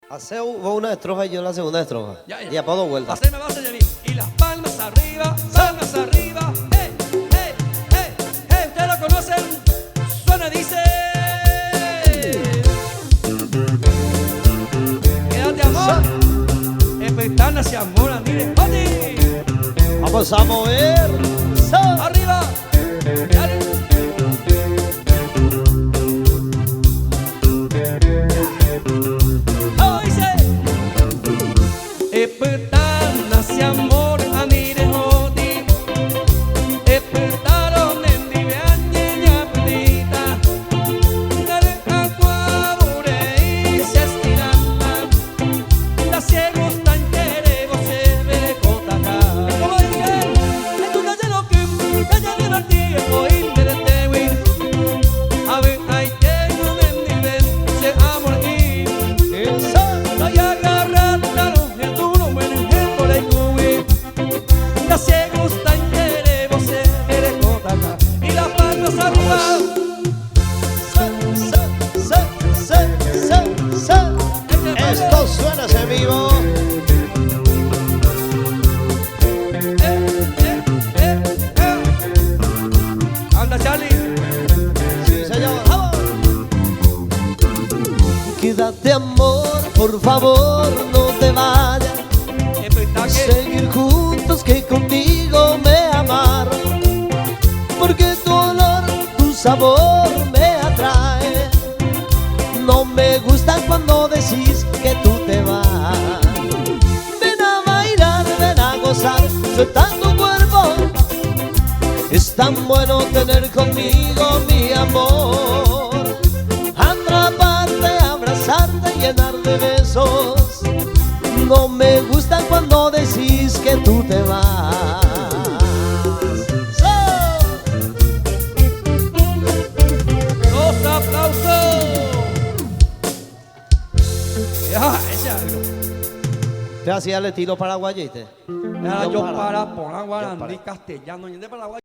Hace una estrofa y yo la segunda estrofa. Ya. Y a dos vueltas. Haceme base de mí. Y las palmas arriba, palmas arriba. Hey, hey, hey, hey. Ustedes lo conocen. Suena, dice. Quédate, amor. Espectana se amora, mire. ¡Pati! Vamos a mover. Arriba. Dale. Espetana se amor a mire hodi. Espetaron en divianña perdita. Dare agua y se estirana. La ciego está entere se ve cotaka. Como dice, en tu calle lo que calle divertí hoy me detewi. A ver, ahí tengo en nivel se amor aquí. No ya se gusta en você mere cotaka y las palmas arriba. Esto suena en vivo. Anda, Charlie. Sí, señor. ¡Vamos! Quédate, amor, por favor, no te vayas. Seguir juntos que contigo me amar, porque tu olor, tu sabor me atrae. No me gusta cuando decís que tú te vas. Ven a bailar, ven a gozar, suelta tu cuerpo. Es tan bueno tener conmigo mi amor. Atraparte, abrazarte, llenar de besos. No me gusta cuando decís que tú te vas. Los aplausos. Ya, ese algo. Te hacía el estilo paraguayete. Era yo para Guaraní castellano, y de Paraguay.